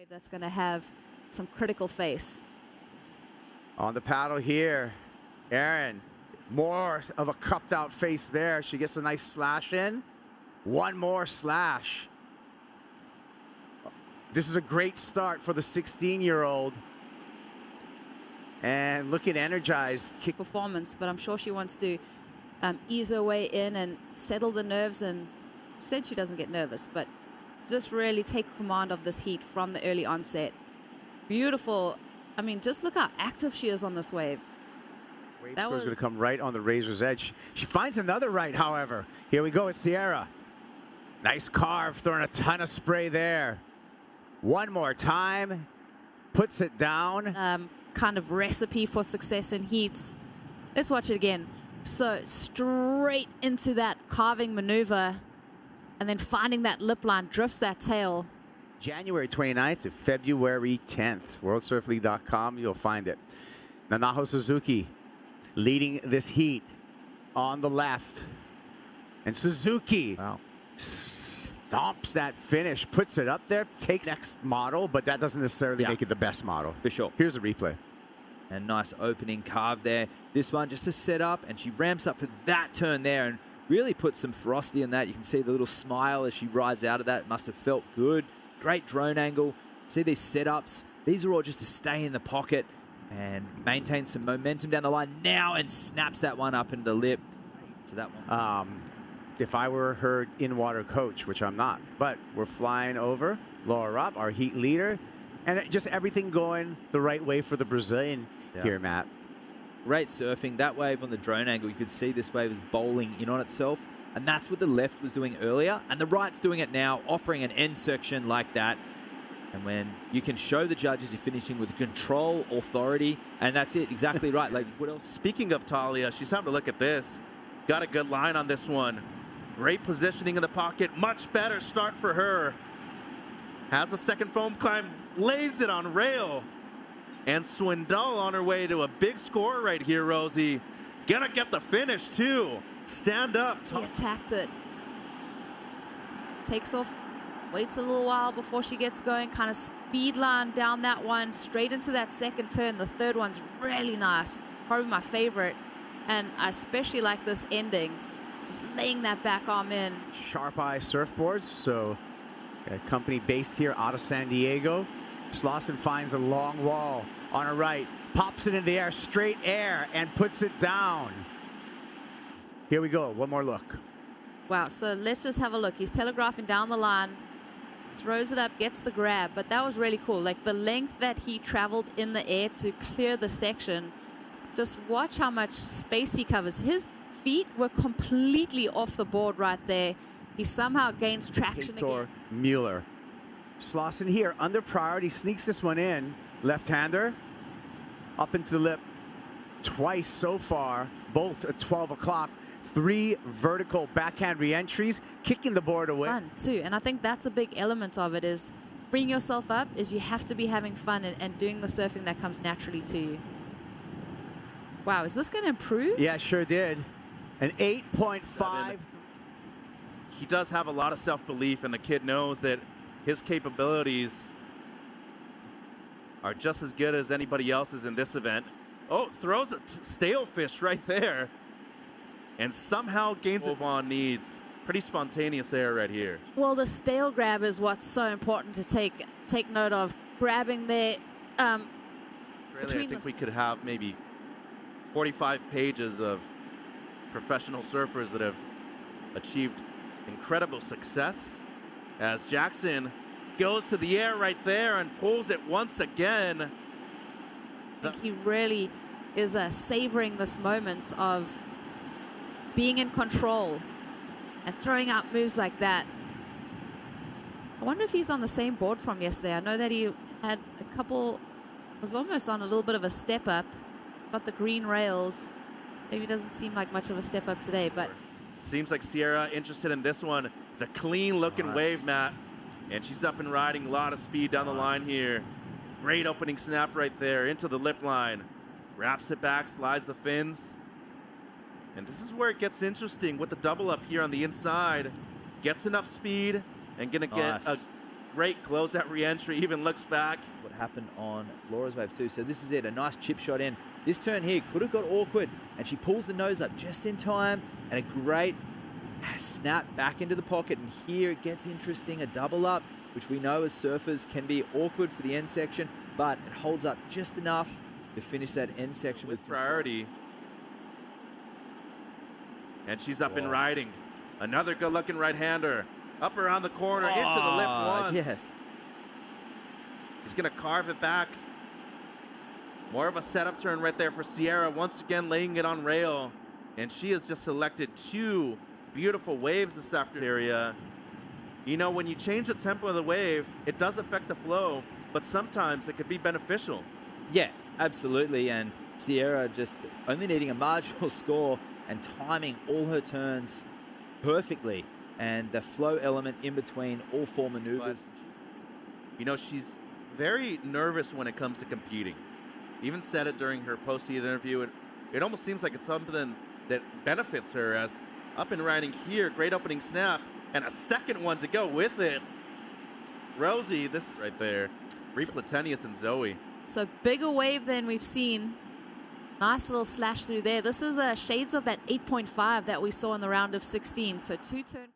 wave that's going to have some critical face. On the paddle here, Erin, more of a cupped out face there. She gets a nice slash in. One more slash. This is a great start for the 16-year-old. And looking energized. Kick performance, but I'm sure she wants to ease her way in and settle the nerves, and said she doesn't get nervous, but just really take command of this heat from the early onset. Beautiful. I mean, just look how active she is on this wave. Wave score is going to come right on the razor's edge. She finds another right, however. Here we go with Sierra. Nice carve, throwing a ton of spray there. One more time, puts it down. Kind of recipe for success in heats. Let's watch it again. So straight into that carving maneuver, and then finding that lip line, drifts that tail. January 29th to February 10th. WorldSurfLeague.com, you'll find it. Nanaho Suzuki leading this heat on the left. And Suzuki stomps that finish, puts it up there, takes next model, but that doesn't necessarily make it the best model. For sure. Here's a replay. And nice opening carve there. This one just to set up, and she ramps up for that turn there and really puts some ferocity in that. You can see the little smile as she rides out of that. Must have felt good. Great drone angle. See these setups. These are all just to stay in the pocket and maintain some momentum down the line now, and snaps that one up into the lip. So that one. If I were her in-water coach, which I'm not, but we're flying over Laura Raupp, our heat leader, and just everything going the right way for the Brazilian here, Matt. Great surfing. That wave on the drone angle, you could see this wave is bowling in on itself, and that's what the left was doing earlier, and the right's doing it now, offering an end section like that. And when you can show the judges you're finishing with control, authority, and that's it, exactly right. Like, what else? Speaking of Talia, she's having to look at this. Got a good line on this one. Great positioning in the pocket. Much better start for her. Has the second foam climb, lays it on rail. And Swindal on her way to a big score right here, Rosie. Gonna get the finish too. Stand up. He attacked it. Takes off, waits a little while before she gets going, kind of speed line down that one, straight into that second turn. The third one's really nice, probably my favorite. And I especially like this ending, just laying that back arm in. Sharp Eye Surfboards, so a company based here out of San Diego. Slawson finds a long wall on her right, pops it in the air, straight air, and puts it down. Here we go, one more look. Wow, so let's just have a look. He's telegraphing down the line, throws it up, gets the grab, but that was really cool. Like the length that he traveled in the air to clear the section. Just watch how much space he covers. His feet were completely off the board right there. He somehow gains traction again. Mueller. Slawson here, under priority, sneaks this one in. Left-hander, up into the lip twice so far, both at 12 o'clock. 3 vertical backhand re-entries, kicking the board away. Fun too, and I think that's a big element of it, is freeing yourself up, is you have to be having fun and doing the surfing that comes naturally to you. Wow, is this going to improve? Yeah, sure did. An 8.5. He does have a lot of self-belief, and the kid knows that his capabilities are just as good as anybody else's in this event. Oh, throws a stale fish right there, and somehow gains it. Vaughan needs pretty spontaneous air right here. Well, the stale grab is what's so important to take note of. Grabbing there. I think we could have maybe 45 pages of professional surfers that have achieved incredible success, as Jackson goes to the air right there and pulls it once again. I think he really is savoring this moment of being in control and throwing out moves like that. I wonder if he's on the same board from yesterday. I know that he had a couple, was almost on a little bit of a step up, got the green rails. Maybe doesn't seem like much of a step up today, but seems like Sierra interested in this one. It's a clean looking wave, Matt, and she's up and riding, a lot of speed down the line here. Great opening snap right there into the lip line. Wraps it back, slides the fins. And this is where it gets interesting with the double up here on the inside. Gets enough speed and gonna get a Great closeout re-entry, even looks back. What happened on Laura's wave too. So this is it, a nice chip shot in. This turn here could have got awkward, and she pulls the nose up just in time, and a great snap back into the pocket. And here it gets interesting, a double up, which we know as surfers can be awkward for the end section, but it holds up just enough to finish that end section with priority. And she's up and riding. Another good-looking right-hander. Up around the corner, into the lip once. Yes. He's going to carve it back. More of a setup turn right there for Sierra, once again laying it on rail. And she has just selected 2 beautiful waves this afternoon. You know, when you change the tempo of the wave, it does affect the flow, but sometimes it could be beneficial. Yeah, absolutely. And Sierra just only needing a marginal score and timing all her turns perfectly. And the flow element in between all 4 maneuvers. But, you know, she's very nervous when it comes to competing. Even said it during her post-heat interview. It almost seems like it's something that benefits her, as up and riding here, great opening snap, and a second one to go with it. Rosie, this right there. Replatenius and Zoe. So bigger wave than we've seen. Nice little slash through there. This is shades of that 8.5 that we saw in the round of 16. So 2 turn.